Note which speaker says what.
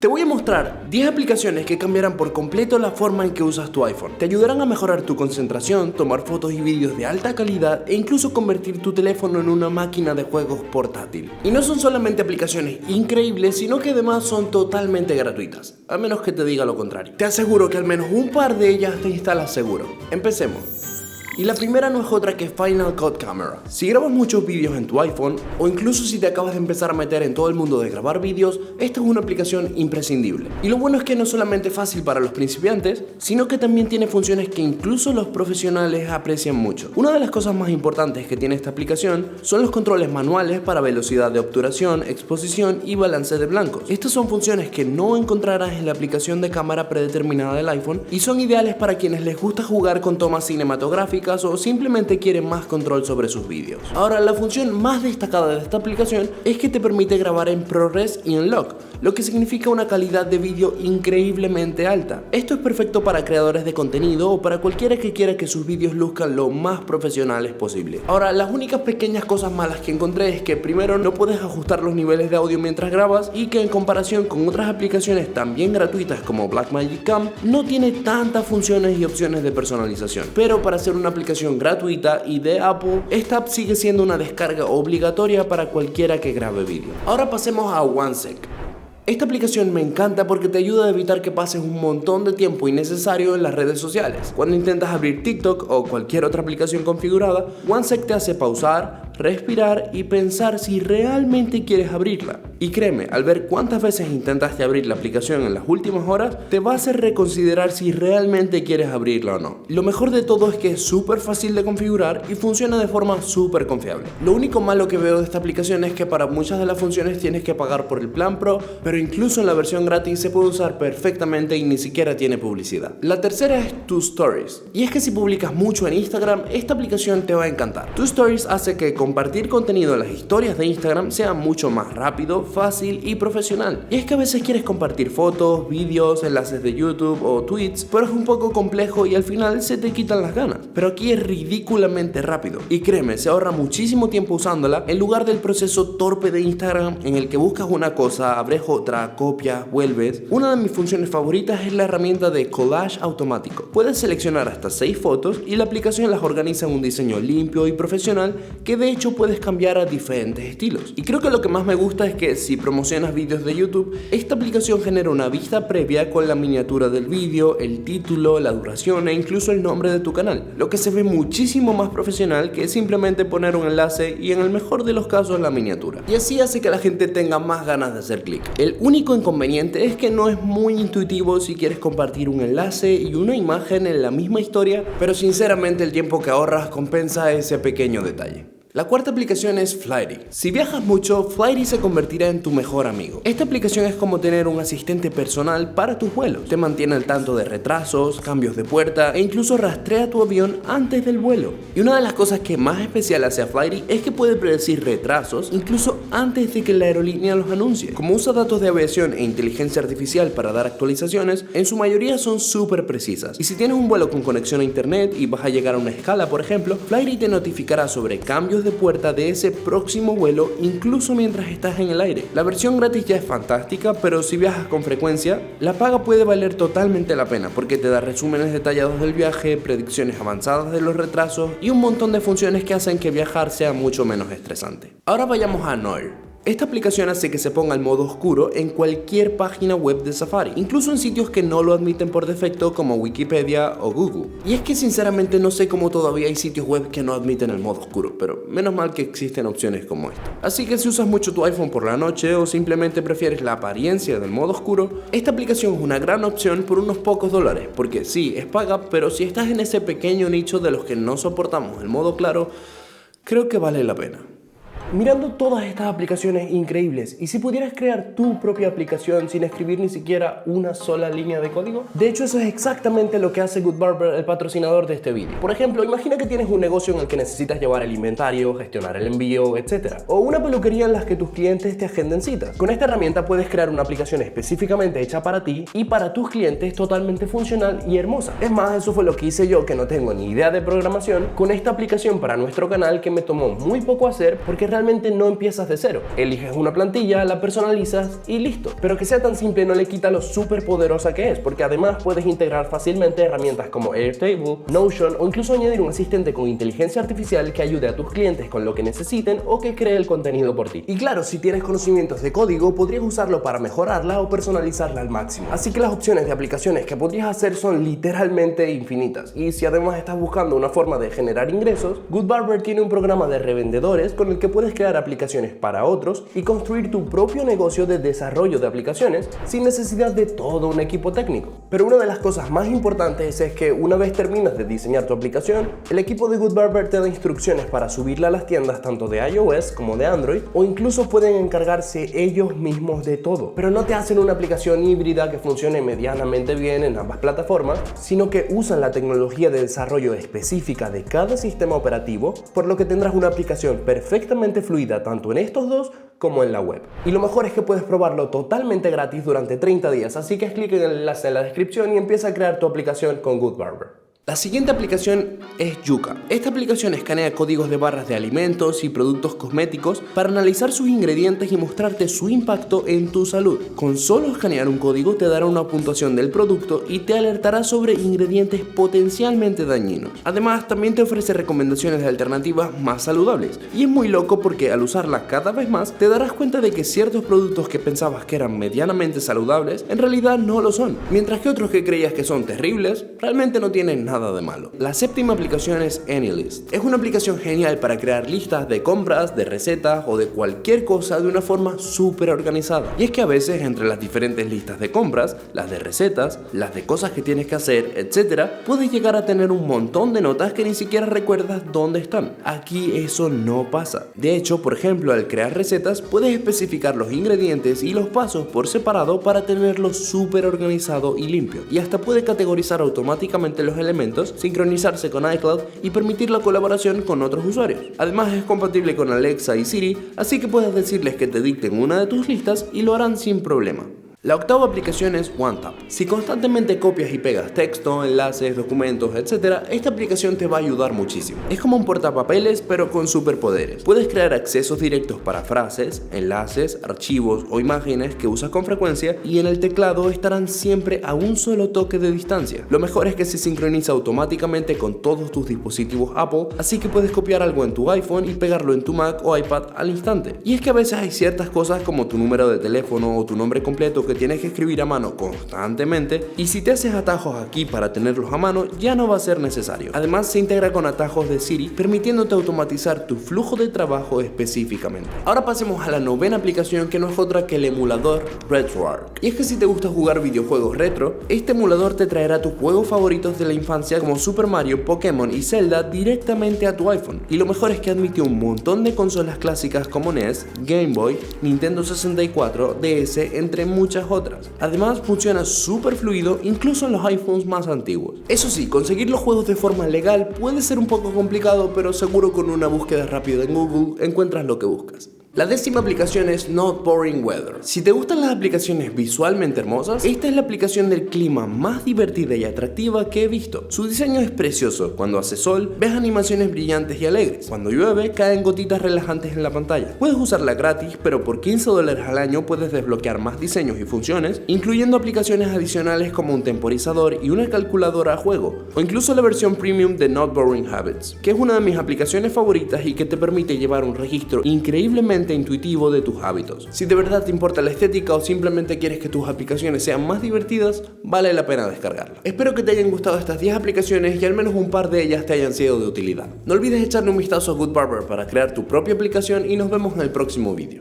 Speaker 1: Te voy a mostrar 10 aplicaciones que cambiarán por completo la forma en que usas tu iPhone. Te ayudarán a mejorar tu concentración, tomar fotos y vídeos de alta calidad e incluso convertir tu teléfono en una máquina de juegos portátil. Y no son solamente aplicaciones increíbles, sino que además son totalmente gratuitas, a menos que te diga lo contrario. Te aseguro que al menos un par de ellas te instalas seguro. Empecemos. Y la primera no es otra que Final Cut Camera. Si grabas muchos vídeos en tu iPhone, o incluso si te acabas de empezar a meter en todo el mundo de grabar vídeos, esta es una aplicación imprescindible. Y lo bueno es que no solamente es fácil para los principiantes, sino que también tiene funciones que incluso los profesionales aprecian mucho. Una de las cosas más importantes que tiene esta aplicación son los controles manuales para velocidad de obturación, exposición y balance de blancos. Estas son funciones que no encontrarás en la aplicación de cámara predeterminada del iPhone y son ideales para quienes les gusta jugar con tomas cinematográficas o simplemente quieren más control sobre sus vídeos. Ahora, la función más destacada de esta aplicación es que te permite grabar en ProRes y en Log, lo que significa una calidad de vídeo increíblemente alta. Esto es perfecto para creadores de contenido o para cualquiera que quiera que sus vídeos luzcan lo más profesionales posible. Ahora, las únicas pequeñas cosas malas que encontré es que primero no puedes ajustar los niveles de audio mientras grabas y que en comparación con otras aplicaciones también gratuitas como Blackmagic Cam no tiene tantas funciones y opciones de personalización. Pero para hacer una aplicación gratuita y de Apple, esta app sigue siendo una descarga obligatoria para cualquiera que grabe vídeo. Ahora pasemos a OneSec. Esta aplicación me encanta porque te ayuda a evitar que pases un montón de tiempo innecesario en las redes sociales. Cuando intentas abrir TikTok o cualquier otra aplicación configurada, OneSec te hace pausar, respirar y pensar si realmente quieres abrirla. Y créeme, al ver cuántas veces intentaste abrir la aplicación en las últimas horas, te va a hacer reconsiderar si realmente quieres abrirla o no. Lo mejor de todo es que es súper fácil de configurar y funciona de forma súper confiable. Lo único malo que veo de esta aplicación es que para muchas de las funciones tienes que pagar por el plan Pro, pero incluso en la versión gratis se puede usar perfectamente y ni siquiera tiene publicidad. La tercera es Two Stories. Y es que si publicas mucho en Instagram, esta aplicación te va a encantar. Two Stories hace que compartir contenido en las historias de Instagram sea mucho más rápido, fácil y profesional. Y es que a veces quieres compartir fotos, vídeos, enlaces de YouTube o tweets, pero es un poco complejo y al final se te quitan las ganas. Pero aquí es ridículamente rápido. Y créeme, se ahorra muchísimo tiempo usándola en lugar del proceso torpe de Instagram en el que buscas una cosa, abres otra, copias, vuelves. Una de mis funciones favoritas es la herramienta de collage automático. Puedes seleccionar hasta 6 fotos y la aplicación las organiza en un diseño limpio y profesional que de hecho puedes cambiar a diferentes estilos. Y creo que lo que más me gusta es que si promocionas vídeos de YouTube, esta aplicación genera una vista previa con la miniatura del vídeo, el título, la duración e incluso el nombre de tu canal, lo que se ve muchísimo más profesional que simplemente poner un enlace y en el mejor de los casos la miniatura. Y así hace que la gente tenga más ganas de hacer clic. El único inconveniente es que no es muy intuitivo si quieres compartir un enlace y una imagen en la misma historia, pero sinceramente el tiempo que ahorras compensa ese pequeño detalle. La cuarta aplicación es Flighty. Si viajas mucho, Flighty se convertirá en tu mejor amigo. Esta aplicación es como tener un asistente personal para tus vuelos. Te mantiene al tanto de retrasos, cambios de puerta e incluso rastrea tu avión antes del vuelo. Y una de las cosas que más especial hace a Flighty es que puede predecir retrasos incluso antes de que la aerolínea los anuncie. Como usa datos de aviación e inteligencia artificial para dar actualizaciones, en su mayoría son súper precisas. Y si tienes un vuelo con conexión a internet y vas a llegar a una escala, por ejemplo, Flighty te notificará sobre cambios de puerta de ese próximo vuelo incluso mientras estás en el aire. La versión gratis ya es fantástica, pero si viajas con frecuencia, la paga puede valer totalmente la pena porque te da resúmenes detallados del viaje, predicciones avanzadas de los retrasos y un montón de funciones que hacen que viajar sea mucho menos estresante. Ahora vayamos a Noir. Esta aplicación hace que se ponga el modo oscuro en cualquier página web de Safari, incluso en sitios que no lo admiten por defecto como Wikipedia o Google. Y es que sinceramente no sé cómo todavía hay sitios web que no admiten el modo oscuro, pero menos mal que existen opciones como esta. Así que si usas mucho tu iPhone por la noche o simplemente prefieres la apariencia del modo oscuro, esta aplicación es una gran opción por unos pocos dólares, porque sí, es paga, pero si estás en ese pequeño nicho de los que no soportamos el modo claro, creo que vale la pena. Mirando todas estas aplicaciones increíbles, ¿y si pudieras crear tu propia aplicación sin escribir ni siquiera una sola línea de código? De hecho, eso es exactamente lo que hace Goodbarber, el patrocinador de este vídeo. Por ejemplo, imagina que tienes un negocio en el que necesitas llevar el inventario, gestionar el envío, etc. O una peluquería en la que tus clientes te agenden citas. Con esta herramienta puedes crear una aplicación específicamente hecha para ti y para tus clientes totalmente funcional y hermosa. Es más, eso fue lo que hice yo, que no tengo ni idea de programación, con esta aplicación para nuestro canal que me tomó muy poco hacer porque realmente literalmente no empiezas de cero. Eliges una plantilla, la personalizas y listo. Pero que sea tan simple no le quita lo súper poderosa que es, porque además puedes integrar fácilmente herramientas como Airtable, Notion o incluso añadir un asistente con inteligencia artificial que ayude a tus clientes con lo que necesiten o que cree el contenido por ti. Y claro, si tienes conocimientos de código, podrías usarlo para mejorarla o personalizarla al máximo. Así que las opciones de aplicaciones que podrías hacer son literalmente infinitas. Y si además estás buscando una forma de generar ingresos, Goodbarber tiene un programa de revendedores con el que puedes crear aplicaciones para otros y construir tu propio negocio de desarrollo de aplicaciones sin necesidad de todo un equipo técnico. Pero una de las cosas más importantes es que una vez terminas de diseñar tu aplicación, el equipo de Goodbarber te da instrucciones para subirla a las tiendas tanto de iOS como de Android, o incluso pueden encargarse ellos mismos de todo. Pero no te hacen una aplicación híbrida que funcione medianamente bien en ambas plataformas, sino que usan la tecnología de desarrollo específica de cada sistema operativo, por lo que tendrás una aplicación perfectamente fluida tanto en estos dos como en la web. Y lo mejor es que puedes probarlo totalmente gratis durante 30 días, así que haz clic en el enlace en la descripción y empieza a crear tu aplicación con Goodbarber. La siguiente aplicación es Yuka. Esta aplicación escanea códigos de barras de alimentos y productos cosméticos para analizar sus ingredientes y mostrarte su impacto en tu salud. Con solo escanear un código te dará una puntuación del producto y te alertará sobre ingredientes potencialmente dañinos. Además, también te ofrece recomendaciones de alternativas más saludables. Y es muy loco porque al usarla cada vez más te darás cuenta de que ciertos productos que pensabas que eran medianamente saludables en realidad no lo son, mientras que otros que creías que son terribles realmente no tienen nada de malo. La séptima aplicación es AnyList. Es una aplicación genial para crear listas de compras, de recetas o de cualquier cosa de una forma súper organizada. Y es que a veces entre las diferentes listas de compras, las de recetas, las de cosas que tienes que hacer, etc., puedes llegar a tener un montón de notas que ni siquiera recuerdas dónde están. Aquí eso no pasa. De hecho, por ejemplo, al crear recetas puedes especificar los ingredientes y los pasos por separado para tenerlo súper organizado y limpio. Y hasta puede categorizar automáticamente los elementos, sincronizarse con iCloud y permitir la colaboración con otros usuarios. Además es compatible con Alexa y Siri, así que puedes decirles que te dicten una de tus listas y lo harán sin problema. La octava aplicación es OneTap. Si constantemente copias y pegas texto, enlaces, documentos, etc., esta aplicación te va a ayudar muchísimo. Es como un portapapeles pero con superpoderes. Puedes crear accesos directos para frases, enlaces, archivos o imágenes que usas con frecuencia y en el teclado estarán siempre a un solo toque de distancia. Lo mejor es que se sincroniza automáticamente con todos tus dispositivos Apple, así que puedes copiar algo en tu iPhone y pegarlo en tu Mac o iPad al instante. Y es que a veces hay ciertas cosas como tu número de teléfono o tu nombre completo que tienes que escribir a mano constantemente, y si te haces atajos aquí para tenerlos a mano ya no va a ser necesario. Además se integra con atajos de Siri, permitiéndote automatizar tu flujo de trabajo específicamente. Ahora pasemos a la novena aplicación, que no es otra que el emulador RetroArch. Y es que si te gusta jugar videojuegos retro, este emulador te traerá tus juegos favoritos de la infancia como Super Mario, Pokémon y Zelda directamente a tu iPhone. Y lo mejor es que admite un montón de consolas clásicas como NES, Game Boy, Nintendo 64, DS, entre muchas otras. Además funciona súper fluido incluso en los iPhones más antiguos. Eso sí, conseguir los juegos de forma legal puede ser un poco complicado, pero seguro con una búsqueda rápida en Google encuentras lo que buscas. La décima aplicación es Not Boring Weather. Si te gustan las aplicaciones visualmente hermosas, esta es la aplicación del clima más divertida y atractiva que he visto. Su diseño es precioso. Cuando hace sol, ves animaciones brillantes y alegres. Cuando llueve, caen gotitas relajantes en la pantalla. Puedes usarla gratis, pero por $15 al año puedes desbloquear más diseños y funciones, incluyendo aplicaciones adicionales como un temporizador y una calculadora a juego, o incluso la versión premium de Not Boring Habits, que es una de mis aplicaciones favoritas y que te permite llevar un registro increíblemente intuitivo de tus hábitos. Si de verdad te importa la estética o simplemente quieres que tus aplicaciones sean más divertidas, vale la pena descargarla. Espero que te hayan gustado estas 10 aplicaciones y al menos un par de ellas te hayan sido de utilidad. No olvides echarle un vistazo a Goodbarber para crear tu propia aplicación y nos vemos en el próximo vídeo.